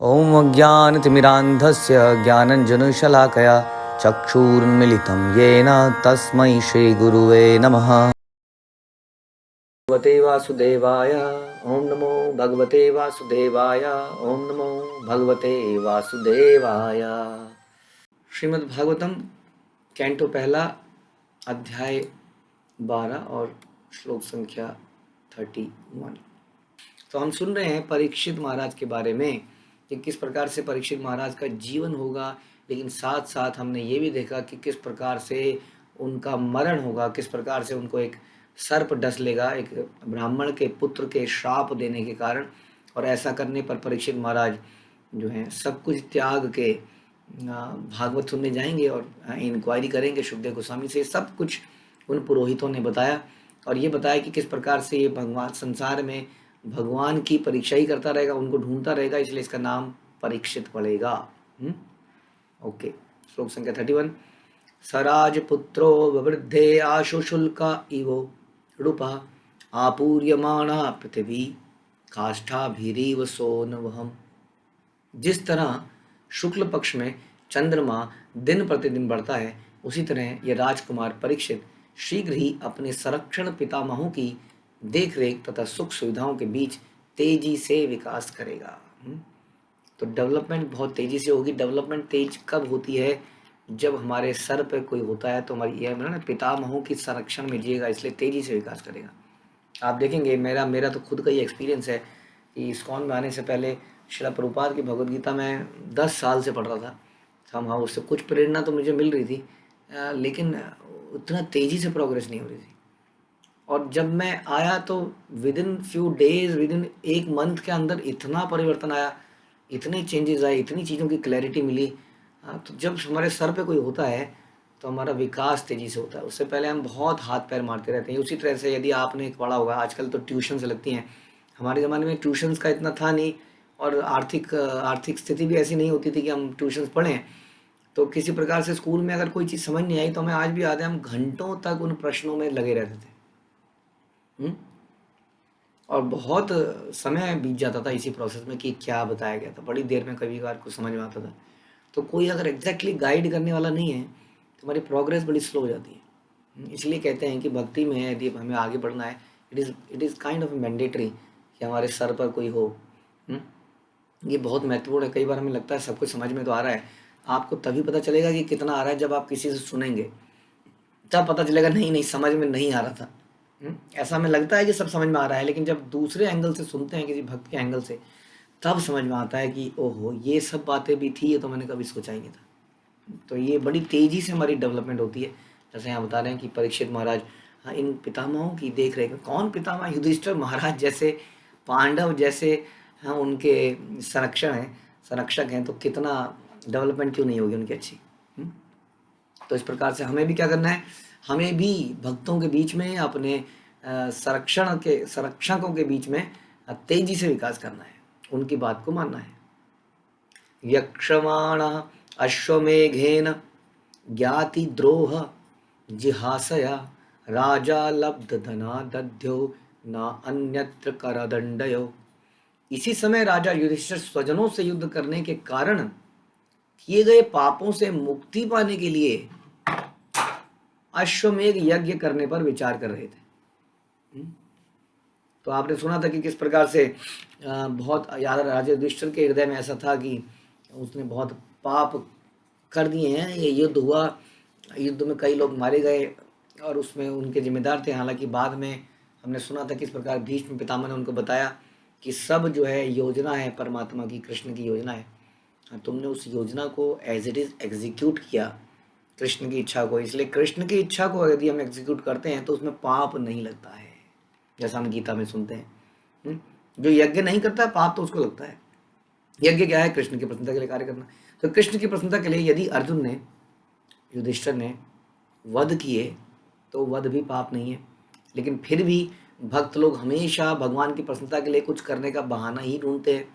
ॐ अज्ञानतिमिरान्धस्य ज्ञानञ्जनशलाकया चक्षुरुन्मिलितं येन तस्मै श्रीगुरुवे नमः। भगवते वासुदेवाय ओम नमो भगवते वासुदेवाय ओम नमो भगवते वासुदेवाय। श्रीमद् भागवतम कैंटो पहला अध्याय 12 और श्लोक संख्या 31। तो हम सुन रहे हैं परीक्षित महाराज के बारे में कि किस प्रकार से परीक्षित महाराज का जीवन होगा, लेकिन साथ साथ हमने ये भी देखा कि किस प्रकार से उनका मरण होगा, किस प्रकार से उनको एक सर्प डस लेगा एक ब्राह्मण के पुत्र के श्राप देने के कारण। और ऐसा करने पर परीक्षित महाराज जो है सब कुछ त्याग के भागवत सुनने जाएंगे और इंक्वायरी करेंगे सुखदेव गोस्वामी से। सब कुछ उन पुरोहितों ने बताया और ये बताया कि किस प्रकार से ये भगवान संसार में भगवान की परीक्षा ही करता रहेगा, उनको ढूंढता रहेगा, इसलिए इसका नाम परीक्षित पड़ेगा। ओके, श्लोक संख्या 31। सराजपुत्रो ववृद्धे आशुशुल्का इवो रूपा आपूर्यमाणा पृथ्वी काष्ठाभिरीव सोनवहम। जिस तरह शुक्ल पक्ष में चंद्रमा दिन प्रतिदिन बढ़ता है, उसी तरह ये राजकुमार परीक्षित शीघ्र ही अपने संरक्षण पितामहों की देखरेख तथा सुख सुविधाओं के बीच तेजी से विकास करेगा। तो डेवलपमेंट बहुत तेजी से होगी। डेवलपमेंट तेज कब होती है? जब हमारे सर पे कोई होता है तो हमारी यह ना पितामहों की संरक्षण में जिएगा, इसलिए तेजी से विकास करेगा। आप देखेंगे, मेरा तो खुद का ही एक्सपीरियंस है कि इस्कॉन में आने से पहले श्रील प्रभुपाद की भगवद गीता मैं 10 साल से पढ़ रहा था। हम हाँ, उससे कुछ प्रेरणा तो मुझे मिल रही थी, लेकिन उतना तेज़ी से प्रोग्रेस नहीं हो रही थी। और जब मैं आया तो with in few days, with in एक मंथ के अंदर इतना परिवर्तन आया, इतने चेंजेस आए, इतनी चीज़ों की क्लैरिटी मिली। तो जब हमारे सर पे कोई होता है तो हमारा विकास तेज़ी से होता है। उससे पहले हम बहुत हाथ पैर मारते रहते हैं। उसी तरह से यदि आपने पढ़ा होगा, आजकल तो ट्यूशन से लगती हैं। हमारे ज़माने में ट्यूशन्स का इतना था नहीं और आर्थिक स्थिति भी ऐसी नहीं होती थी कि हम ट्यूशन्स पढ़ें। तो किसी प्रकार से स्कूल में अगर कोई चीज़ समझ नहीं आई तो हमें आज भी याद है, हम घंटों तक उन प्रश्नों में लगे रहते थे। और बहुत समय बीत जाता था इसी प्रोसेस में कि क्या बताया गया था। बड़ी देर में कभी कभार कुछ समझ में आता था। तो कोई अगर एग्जैक्टली गाइड करने वाला नहीं है तो हमारी प्रोग्रेस बड़ी स्लो हो जाती है। इसलिए कहते हैं कि भक्ति में यदि हमें आगे बढ़ना है, it is kind of mandatory कि हमारे सर पर कोई हो। ये बहुत महत्वपूर्ण है। कई बार हमें लगता है सब कुछ समझ में तो आ रहा है। आपको तभी पता चलेगा कि कितना आ रहा है जब आप किसी से सुनेंगे, तब पता चलेगा नहीं समझ में नहीं आ रहा था। ऐसा हमें लगता है कि सब समझ में आ रहा है, लेकिन जब दूसरे एंगल से सुनते हैं किसी भक्त के एंगल से, तब समझ में आता है कि ओहो, ये सब बातें भी थी, ये तो मैंने कभी सोचा ही नहीं था। तो ये बड़ी तेज़ी से हमारी डेवलपमेंट होती है। जैसे यहाँ बता रहे हैं कि परीक्षित महाराज इन पितामहों की देख रेख। कौन पितामह? युधिष्ठिर महाराज जैसे, पांडव जैसे उनके संरक्षक हैं, तो कितना डेवलपमेंट क्यों नहीं होगी उनकी अच्छी। तो इस प्रकार से हमें भी क्या करना है? हमें भी भक्तों के बीच में, अपने संरक्षकों के बीच में तेजी से विकास करना है, उनकी बात को मानना है। यक्षमाण अश्वमेघेन ज्ञाति द्रोह जिहासया राजा लब्ध धना दध्यो न अन्यत्र करदंडयो। इसी समय राजा युधिष्ठिर स्वजनों से युद्ध करने के कारण किए गए पापों से मुक्ति पाने के लिए अश्वमेघ यज्ञ करने पर विचार कर रहे थे। तो आपने सुना था कि किस प्रकार से बहुत याद, राजा युधिष्ठिर के हृदय में ऐसा था कि उसने बहुत पाप कर दिए हैं। ये युद्ध हुआ, युद्ध में कई लोग मारे गए और उसमें उनके जिम्मेदार थे। हालांकि बाद में हमने सुना था किस प्रकार भीष्म पितामह ने उनको बताया कि सब जो है योजना है परमात्मा की, कृष्ण की योजना है, तुमने उस योजना को एज इट इज़ एग्जीक्यूट किया, कृष्ण की इच्छा को। इसलिए कृष्ण की इच्छा को यदि हम एग्जीक्यूट करते हैं तो उसमें पाप नहीं लगता है, जैसा हम गीता में सुनते हैं। जो यज्ञ नहीं करता है पाप तो उसको लगता है। यज्ञ क्या है? कृष्ण की प्रसन्नता के लिए कार्य करना। तो कृष्ण की प्रसन्नता के लिए यदि अर्जुन ने, युधिष्ठिर ने वध किए तो वध भी पाप नहीं है। लेकिन फिर भी भक्त लोग हमेशा भगवान की प्रसन्नता के लिए कुछ करने का बहाना ही ढूंढते हैं।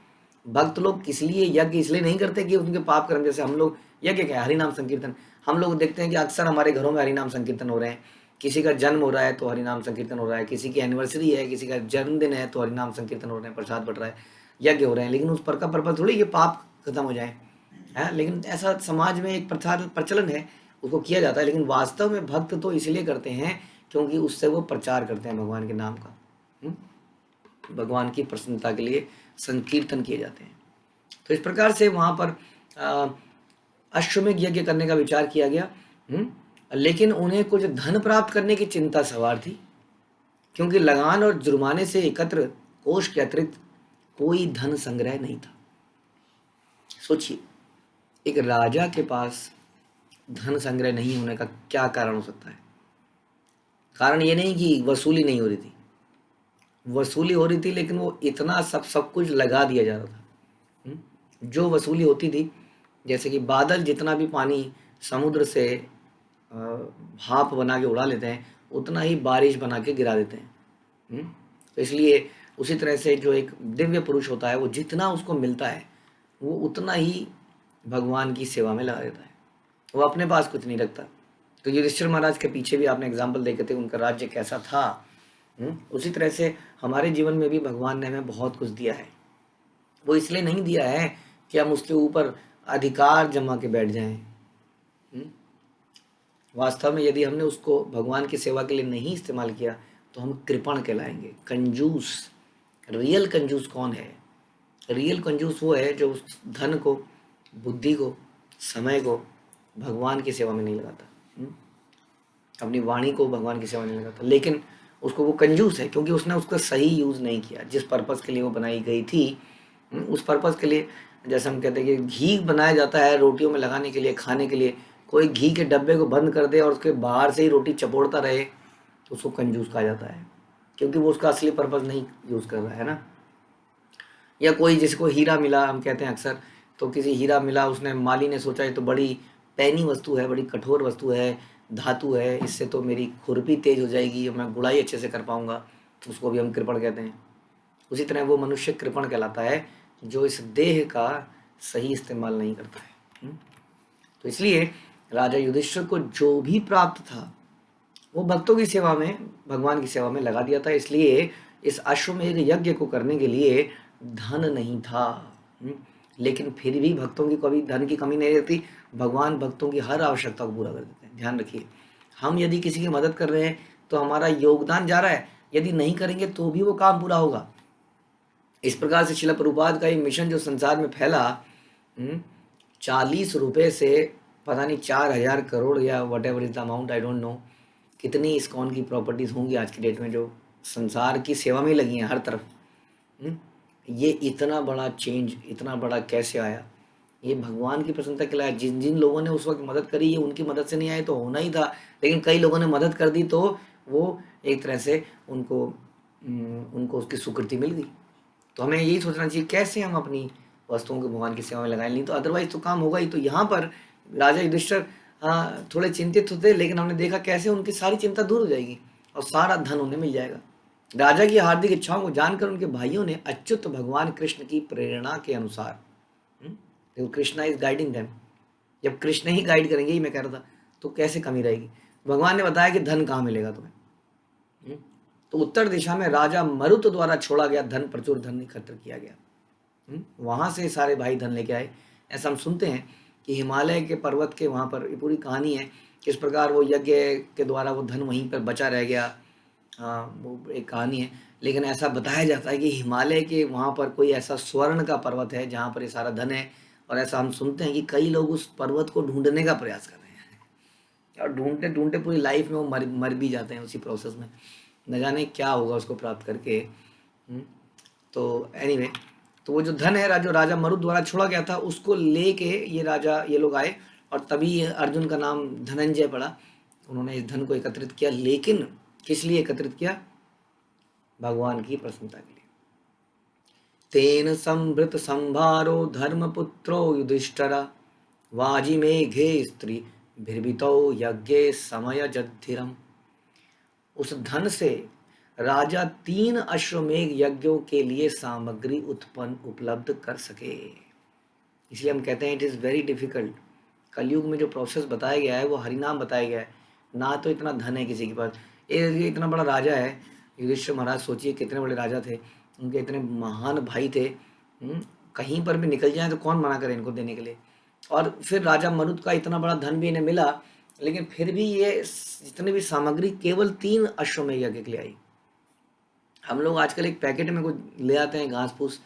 भक्त लोग इसलिए यज्ञ इसलिए नहीं करते कि उनके पाप कर्म, जैसे हम लोग यज्ञ क्या है? हरिनाम संकीर्तन। हम लोग देखते हैं कि अक्सर हमारे घरों में हरिनाम संकीर्तन हो रहे हैं। किसी का जन्म हो रहा है तो हरिनाम संकीर्तन हो रहा है, किसी की एनिवर्सरी है, किसी का जन्मदिन है तो हरिनाम संकीर्तन हो रहे हैं, प्रसाद बट रहा है। यज्ञ हो रहे हैं, लेकिन उस पर का पर्पज थोड़ी कि पाप खत्म हो जाए है। लेकिन ऐसा समाज में एक प्रचलन है, उसको किया जाता है। लेकिन वास्तव में भक्त तो इसलिए करते हैं क्योंकि उससे वो प्रचार करते हैं भगवान के नाम का। भगवान की प्रसन्नता के लिए संकीर्तन किए जाते हैं। तो इस प्रकार से वहाँ पर अश्वमेध यज्ञ करने का विचार किया गया। लेकिन उन्हें कुछ धन प्राप्त करने की चिंता सवार थी, क्योंकि लगान और जुर्माने से एकत्र कोष के अतिरिक्त कोई धन संग्रह नहीं था। सोचिए, एक राजा के पास धन संग्रह नहीं होने का क्या कारण हो सकता है? कारण ये नहीं कि वसूली नहीं हो रही थी, वसूली हो रही थी, लेकिन वो इतना सब कुछ लगा दिया जा रहा था। जो वसूली होती थी, जैसे कि बादल जितना भी पानी समुद्र से भाप बना के उड़ा लेते हैं, उतना ही बारिश बना के गिरा देते हैं। तो इसलिए उसी तरह से जो एक दिव्य पुरुष होता है, वो जितना उसको मिलता है वो उतना ही भगवान की सेवा में लगा देता है, वो अपने पास कुछ नहीं रखता। तो युधिष्ठिर महाराज के पीछे भी आपने एग्जाम्पल देखे थे, उनका राज्य कैसा था। उसी तरह से हमारे जीवन में भी भगवान ने हमें बहुत कुछ दिया है। वो इसलिए नहीं दिया है कि हम उसके ऊपर अधिकार जमा के बैठ जाएं। वास्तव में यदि हमने उसको भगवान की सेवा के लिए नहीं इस्तेमाल किया तो हम कृपण कहलाएंगे, कंजूस। रियल कंजूस कौन है? रियल कंजूस वो है जो उस धन को, बुद्धि को, समय को भगवान की सेवा में नहीं लगाता, अपनी वाणी को भगवान की सेवा में नहीं लगाता। लेकिन उसको वो कंजूस है क्योंकि उसने उसका सही यूज़ नहीं किया। जिस पर्पज़ के लिए वो बनाई गई थी, उस पर्पज़ के लिए, जैसे हम कहते हैं कि घी बनाया जाता है रोटियों में लगाने के लिए, खाने के लिए, कोई घी के डब्बे को बंद कर दे और उसके बाहर से ही रोटी चपोड़ता रहे तो उसको कंजूस कहा जाता है, क्योंकि वो उसका असली पर्पज़ नहीं यूज़ कर रहा है ना। या कोई जिसको हीरा मिला, हम कहते हैं अक्सर, तो किसी हीरा मिला, उसने माली ने सोचा ये तो बड़ी पैनी वस्तु है, बड़ी कठोर वस्तु है, धातु है, इससे तो मेरी खुरपी तेज हो जाएगी, मैं गुड़ाई अच्छे से कर पाऊंगा, उसको भी हम कृपण कहते हैं। उसी तरह वो मनुष्य कृपण कहलाता है जो इस देह का सही इस्तेमाल नहीं करता है। तो इसलिए राजा युधिष्ठिर को जो भी प्राप्त था वो भक्तों की सेवा में, भगवान की सेवा में लगा दिया था। इसलिए इस अश्वमेध यज्ञ को करने के लिए धन नहीं था। लेकिन फिर भी भक्तों की कभी धन की कमी नहीं रहती, भगवान भक्तों की हर आवश्यकता को पूरा कर देते हैं। ध्यान रखिए, हम यदि किसी की मदद कर रहे हैं तो हमारा योगदान जा रहा है, यदि नहीं करेंगे तो भी वो काम पूरा होगा। इस प्रकार से शिला प्रभुपाद का ये मिशन जो संसार में फैला, 40 रुपये से पता नहीं 4,000 करोड़ या what ever is the amount, I don't know कितनी इस्कॉन की प्रॉपर्टीज़ होंगी आज की डेट में जो संसार की सेवा में लगी हैं हर तरफ। ये इतना बड़ा चेंज, इतना बड़ा कैसे आया? ये भगवान की प्रसन्नता के लिए। जिन जिन लोगों ने उस वक्त मदद करी, ये उनकी मदद से नहीं आए तो होना ही था, लेकिन कई लोगों ने मदद कर दी तो वो एक तरह से उनको उसकी स्वीकृति मिल गई। तो हमें यही सोचना चाहिए कैसे हम अपनी वस्तुओं को भगवान की सेवा में लगाएं, नहीं तो अदरवाइज तो काम होगा ही। तो यहाँ पर राजा युधिष्ठिर थोड़े चिंतित होते, लेकिन हमने देखा कैसे उनकी सारी चिंता दूर हो जाएगी और सारा धन उन्हें मिल जाएगा। राजा की हार्दिक इच्छाओं को जानकर उनके भाइयों ने अच्युत भगवान कृष्ण की प्रेरणा के अनुसार, देखो कृष्णा इज गाइडिंग देम, जब कृष्ण ही गाइड करेंगे, ही मैं कह रहा था, तो कैसे कमी रहेगी? भगवान ने बताया कि धन कहाँ मिलेगा तुम्हें। तो उत्तर दिशा में राजा मरुत द्वारा छोड़ा गया धन, प्रचुर धन एकत्र किया गया। वहां से सारे भाई धन लेके आए। ऐसा हम सुनते हैं कि हिमालय के पर्वत के वहां पर, ये पूरी कहानी है किस प्रकार वो यज्ञ के द्वारा वो धन वहीं पर बचा रह गया। वो एक कहानी है, लेकिन ऐसा बताया जाता है कि हिमालय के वहाँ पर कोई ऐसा स्वर्ण का पर्वत है जहाँ पर ये सारा धन है। और ऐसा हम सुनते हैं कि कई लोग उस पर्वत को ढूंढने का प्रयास कर रहे हैं और ढूंढते ढूंढते पूरी लाइफ में वो मर भी जाते हैं उसी प्रोसेस में, न जाने क्या होगा उसको प्राप्त करके। तो एनीवे, तो वो जो धन है जो राजा मरुत द्वारा छोड़ा गया था, उसको लेके ये लोग आए और तभी अर्जुन का नाम धनंजय पड़ा। उन्होंने इस धन को एकत्रित किया, लेकिन किस लिए एकत्रित किया? भगवान की प्रसन्नता के लिए। तेन संभृत संभारो धर्मपुत्रो युधिष्ठिरा वाजिमेघे स्त्री भिर्भितो यज्ञे समय जद्धिरम। उस धन से राजा 3 अश्वमेघ यज्ञों के लिए सामग्री उपलब्ध कर सके। इसलिए हम कहते हैं इट इज़ वेरी डिफिकल्ट। कलयुग में जो प्रोसेस बताया गया है वो हरिनाम बताया गया है, ना तो इतना धन है किसी के पास। ये इतना बड़ा राजा है युधिष्ठिर महाराज, सोचिए कितने बड़े राजा थे, उनके इतने महान भाई थे, कहीं पर भी निकल जाए तो कौन मना करे इनको देने के लिए। और फिर राजा मरुत का इतना बड़ा धन भी इन्हें मिला, लेकिन फिर भी ये जितनी भी सामग्री केवल 3 अश्वमेध यज्ञ के लिए आई। हम लोग आजकल एक पैकेट में कुछ ले आते हैं घास फूस,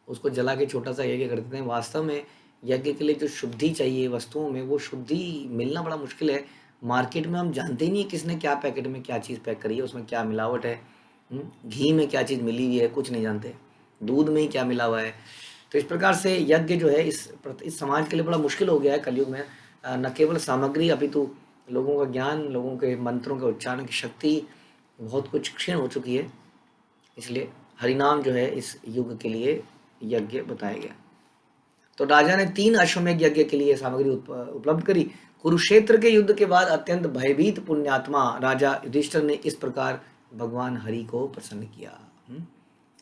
उसको जला के छोटा सा यज्ञ कर देते हैं। वास्तव में यज्ञ के लिए जो शुद्धि चाहिए वस्तुओं में, वो शुद्धि मिलना बड़ा मुश्किल है। मार्केट में हम जानते ही नहीं है किसने क्या पैकेट में क्या चीज़ पैक करी है, उसमें क्या मिलावट है। घी में क्या चीज़ मिली हुई है कुछ नहीं जानते, दूध में ही क्या मिला हुआ है। तो इस प्रकार से यज्ञ जो है इस समाज के लिए बड़ा मुश्किल हो गया है कलयुग में। न केवल सामग्री अपितु लोगों का ज्ञान, लोगों के मंत्रों के उच्चारण की शक्ति बहुत कुछ क्षीण हो चुकी है। इसलिए हरिनाम जो है इस युग के लिए यज्ञ बताया गया। तो राजा ने 3 अश्वमेध यज्ञ के लिए सामग्री उपलब्ध करी। कुरुक्षेत्र के युद्ध के बाद अत्यंत भयभीत पुण्यात्मा राजा युधिष्ठिर ने इस प्रकार भगवान हरि को प्रसन्न किया।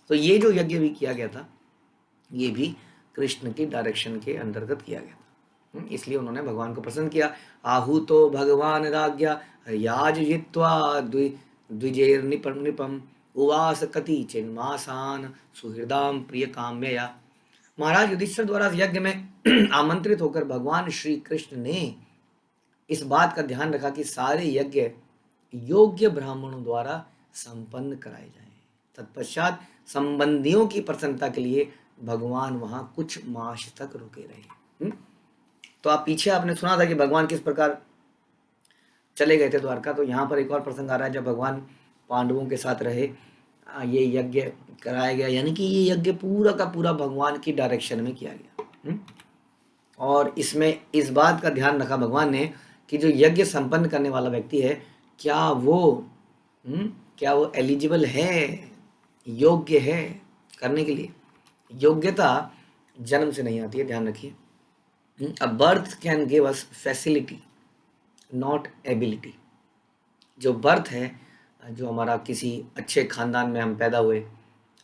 तो ये जो यज्ञ भी किया गया था, ये भी कृष्ण की डायरेक्शन के अंतर्गत किया गया था। इसलिए उन्होंने भगवान को प्रसन्न किया। आहु तो भगवान राज्ञा याज जित्वा द्विजेर निपम उवास कति चिन्मासान सुहृदाम प्रिय काम्यया। महाराज युधिष्ठिर द्वारा यज्ञ में आमंत्रित होकर भगवान श्री कृष्ण ने इस बात का ध्यान रखा कि सारे यज्ञ योग्य ब्राह्मणों द्वारा संपन्न कराए जाएं। तत्पश्चात संबंधियों की प्रसन्नता के लिए भगवान वहां कुछ मास तक रुके रहे। तो आप पीछे आपने सुना था कि भगवान किस प्रकार चले गए थे द्वारका। तो यहाँ पर एक और प्रसंग आ रहा है जब भगवान पांडवों के साथ रहे, ये यज्ञ कराया गया, यानी कि ये यज्ञ पूरा का पूरा भगवान की डायरेक्शन में किया गया। और इसमें इस बात का ध्यान रखा भगवान ने कि जो यज्ञ संपन्न करने वाला व्यक्ति है, क्या वो एलिजिबल है, योग्य है करने के लिए। योग्यता जन्म से नहीं आती है, ध्यान रखिए। A birth can give us facility not ability. जो बर्थ है, जो हमारा किसी अच्छे खानदान में हम पैदा हुए,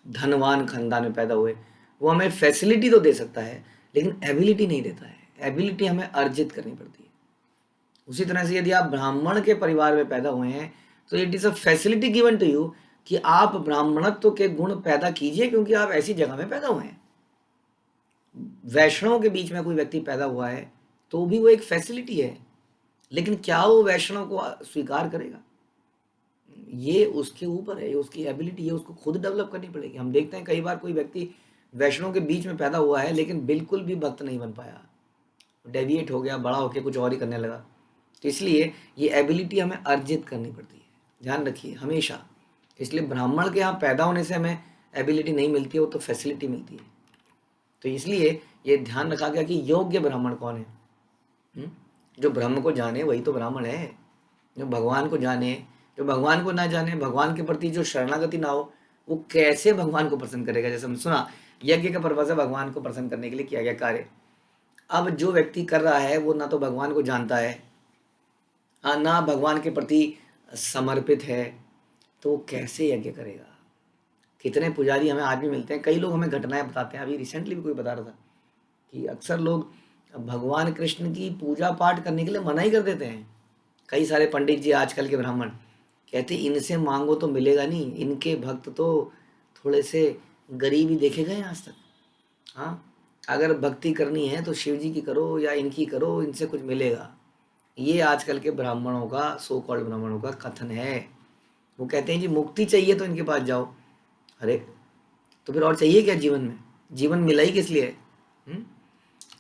धनवान खानदान में पैदा हुए, वो हमें फैसिलिटी तो दे सकता है लेकिन एबिलिटी नहीं देता है। एबिलिटी हमें अर्जित करनी पड़ती है। उसी तरह से यदि आप ब्राह्मण के परिवार में पैदा हुए हैं तो it is a facility given to you कि आप ब्राह्मणत्व के गुण पैदा कीजिए, क्योंकि आप ऐसी जगह में पैदा हुए हैं। वैष्णव के बीच में कोई व्यक्ति पैदा हुआ है तो भी वो एक फैसिलिटी है, लेकिन क्या वो वैष्णव को स्वीकार करेगा, ये उसके ऊपर है, ये उसकी एबिलिटी है, उसको खुद डेवलप करनी पड़ेगी। हम देखते हैं कई बार कोई व्यक्ति वैष्णव के बीच में पैदा हुआ है लेकिन बिल्कुल भी भक्त नहीं बन पाया, डेविएट हो गया, बड़ा होकर कुछ और ही करने लगा। तो इसलिए ये एबिलिटी हमें अर्जित करनी पड़ती है, ध्यान रखिए हमेशा। इसलिए ब्राह्मण के यहाँ पैदा होने से हमें एबिलिटी नहीं मिलती है, वो तो फैसिलिटी मिलती है। तो इसलिए ये ध्यान रखा गया कि योग्य ब्राह्मण कौन है। जो ब्रह्म को जाने वही तो ब्राह्मण है। जो भगवान को जाने, जो भगवान को ना जाने, भगवान के प्रति जो शरणागति ना हो, वो कैसे भगवान को प्रसन्न करेगा। जैसे हमने सुना यज्ञ का पर्पज है भगवान को प्रसन्न करने के लिए किया गया कार्य। अब जो व्यक्ति कर रहा है वो ना तो भगवान को जानता है, ना भगवान के प्रति समर्पित है, तो वो कैसे यज्ञ करेगा। कितने पुजारी हमें आज भी मिलते हैं, कई लोग हमें घटनाएं बताते हैं। अभी रिसेंटली भी कोई बता रहा था कि अक्सर लोग भगवान कृष्ण की पूजा पाठ करने के लिए मना ही कर देते हैं। कई सारे पंडित जी आजकल के ब्राह्मण कहते इनसे मांगो तो मिलेगा नहीं, इनके भक्त तो थोड़े से गरीब ही देखे गए आज तक। हाँ, अगर भक्ति करनी है तो शिव जी की करो या इनकी करो, इनसे कुछ मिलेगा। ये आजकल के ब्राह्मणों का, सो कॉल्ड ब्राह्मणों का कथन है। वो कहते हैं जी मुक्ति चाहिए तो इनके पास जाओ। अरे तो फिर और चाहिए क्या जीवन में, जीवन मिला ही किस लिए।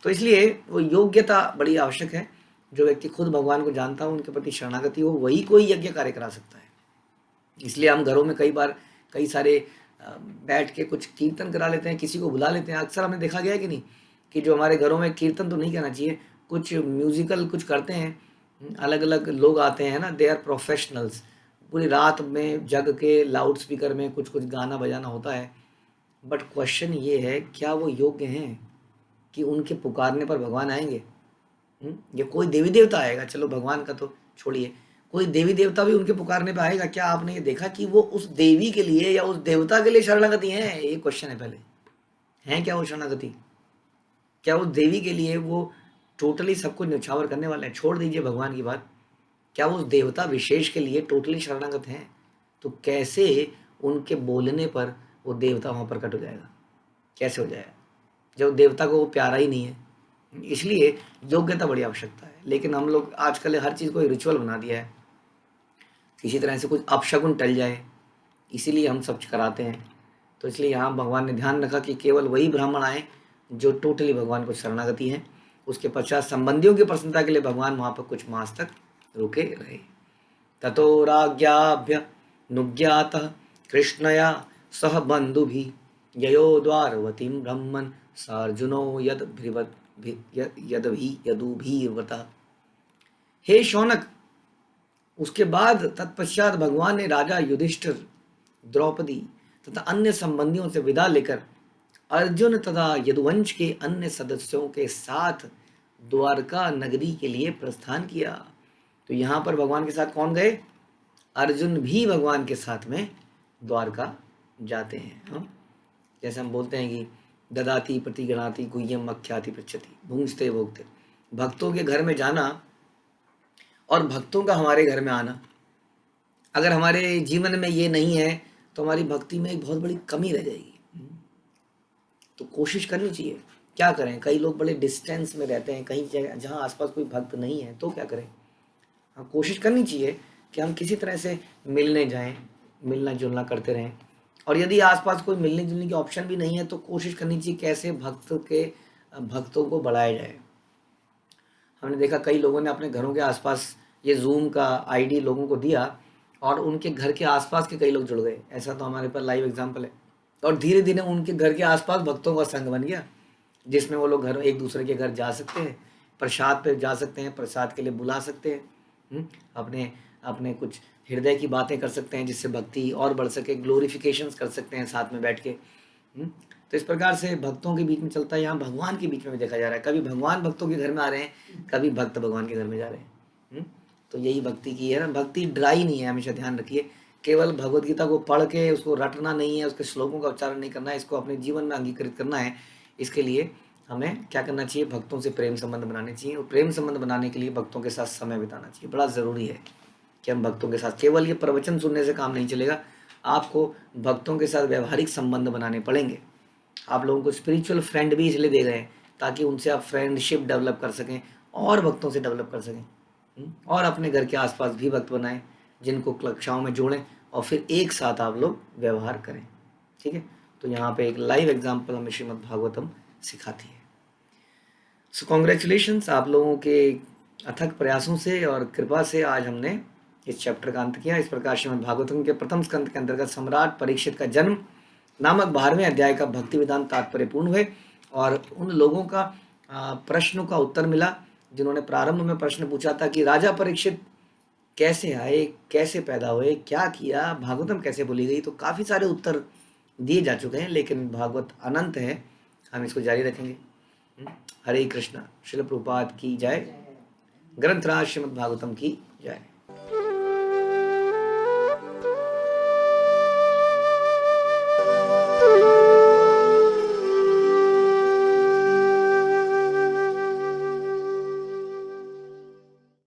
तो इसलिए वो योग्यता बड़ी आवश्यक है। जो व्यक्ति खुद भगवान को जानता हो, उनके प्रति शरणागति हो, वही कोई यज्ञ कार्य करा सकता है। इसलिए हम घरों में कई बार कई सारे बैठ के कुछ कीर्तन करा लेते हैं, किसी को बुला लेते हैं। अक्सर हमने देखा गया है कि नहीं, कि जो हमारे घरों में कीर्तन तो नहीं करना चाहिए, कुछ म्यूजिकल कुछ करते हैं, अलग अलग लोग आते हैं ना, दे आर प्रोफेशनल्स। पूरी रात में जग के लाउड स्पीकर में कुछ कुछ गाना बजाना होता है। बट क्वेश्चन ये है, क्या वो योग्य हैं कि उनके पुकारने पर भगवान आएंगे। या कोई देवी देवता आएगा, चलो भगवान का तो छोड़िए, कोई देवी देवता भी उनके पुकारने पे आएगा। क्या आपने ये देखा कि वो उस देवी के लिए या उस देवता के लिए शरणागति है? ये क्वेश्चन है पहले, है क्या वो शरणागति? क्या उस देवी के लिए वो टोटली सब कुछ न्यौछावर करने वाले हैं? छोड़ दीजिए भगवान की बात, क्या वो उस देवता विशेष के लिए टोटली शरणागत हैं? तो कैसे उनके बोलने पर वो देवता वहाँ प्रकट हो जाएगा, कैसे हो जाएगा? जब देवता को वो प्यारा ही नहीं है। इसलिए योग्यता बड़ी आवश्यकता है। लेकिन हम लोग आजकल हर चीज़ को रिचुअल बना दिया है, किसी तरह से कुछ अपशगुन टल जाए, इसीलिए हम सब कराते हैं। तो इसलिए यहाँ भगवान ने ध्यान रखा कि केवल वही ब्राह्मण आए जो टोटली भगवान को शरणागति हैं। उसके पश्चात संबंधियों की प्रसन्नता के लिए भगवान वहाँ पर कुछ मास तक रुके रहे। ततो राज्ञाभ्य नुज्ञातः कृष्णया सह बन्धुभिः ययो द्वारवतीं ब्रह्मन् सार्जुनो यदुभीर्वतः। हे शौनक, उसके बाद तत्पश्चात भगवान ने राजा युधिष्ठिर, द्रौपदी तथा अन्य संबंधियों से विदा लेकर अर्जुन तथा यदुवंश के अन्य सदस्यों के साथ द्वारका नगरी के लिए प्रस्थान किया। तो यहाँ पर भगवान के साथ कौन गए? अर्जुन भी भगवान के साथ में द्वारका जाते हैं। जैसे हम बोलते हैं कि ददाती प्रतिगणाति गुह्यम मख्याति पृच्छति भुंजते भोगते। भक्तों के घर में जाना और भक्तों का हमारे घर में आना, अगर हमारे जीवन में ये नहीं है तो हमारी भक्ति में एक बहुत बड़ी कमी रह जाएगी। तो कोशिश करनी चाहिए। क्या करें, कई लोग बड़े डिस्टेंस में रहते हैं, कहीं जगह जहाँ आसपास कोई भक्त नहीं है, तो क्या करें? हाँ, कोशिश करनी चाहिए कि हम किसी तरह से मिलने जाएं, मिलना जुलना करते रहें। और यदि आसपास कोई मिलने जुलने की ऑप्शन भी नहीं है तो कोशिश करनी चाहिए कैसे भक्तों को बढ़ाया जाए। हमने देखा कई लोगों ने अपने घरों के आसपास ये जूम का आईडी लोगों को दिया और उनके घर के आसपास के कई लोग जुड़ गए। ऐसा तो हमारे पास लाइव एग्जांपल है। और धीरे धीरे उनके घर के आसपास भक्तों का संघ बन गया, जिसमें वो लोग घर एक दूसरे के घर जा सकते हैं, प्रसाद पे जा सकते हैं, प्रसाद के लिए बुला सकते हैं, अपने अपने कुछ हृदय की बातें कर सकते हैं जिससे भक्ति और बढ़ सके, ग्लोरिफिकेशंस कर सकते हैं साथ में बैठ के। तो इस प्रकार से भक्तों के बीच में चलता है। यहाँ भगवान के बीच में भी देखा जा रहा है, कभी भगवान भक्तों के घर में आ रहे हैं, कभी भक्त भगवान के घर में जा रहे हैं। तो यही भक्ति की है ना। भक्ति ड्राई नहीं है, हमेशा ध्यान रखिए। केवल भगवत गीता को पढ़ के उसको रटना नहीं है, उसके श्लोकों का उच्चारण नहीं करना है, इसको अपने जीवन में अंगीकृत करना है। इसके लिए हमें क्या करना चाहिए? भक्तों से प्रेम संबंध बनाने चाहिए। और प्रेम संबंध बनाने के लिए भक्तों के साथ समय बिताना चाहिए। बड़ा ज़रूरी है कि हम भक्तों के साथ, केवल ये प्रवचन सुनने से काम नहीं चलेगा, आपको भक्तों के साथ व्यवहारिक संबंध बनाने पड़ेंगे। आप लोगों को स्पिरिचुअल फ्रेंड भी इसलिए दे रहे हैं ताकि उनसे आप फ्रेंडशिप डेवलप कर सकें और भक्तों से डेवलप कर सकें। और अपने घर के आसपास भी भक्त बनाएं, जिनको कक्षाओं में जोड़ें और फिर एक साथ आप लोग व्यवहार करें। ठीक है, तो यहाँ पे एक लाइव एग्जाम्पल हमें श्रीमद् भागवतम सिखाती है। सो कॉन्ग्रेचुलेशंस, आप लोगों के अथक प्रयासों से और कृपा से आज हमने इस चैप्टर का अंत किया। इस प्रकार श्रीमद् भागवतम के प्रथम स्कंद के अंतर्गत सम्राट परीक्षित का जन्म नामक 12वें अध्याय का भक्ति वेदांत तात्पर्य पूर्ण हुए और उन लोगों का प्रश्नों का उत्तर मिला जिन्होंने प्रारंभ में प्रश्न पूछा था कि राजा परीक्षित कैसे आए, कैसे पैदा हुए, क्या किया, भागवतम कैसे बोली गई। तो काफ़ी सारे उत्तर दिए जा चुके हैं, लेकिन भागवत अनंत है, हम इसको जारी रखेंगे। हरे कृष्णा। श्रील प्रभुपाद की जय। ग्रंथराज श्रीमद् भागवतम की जय।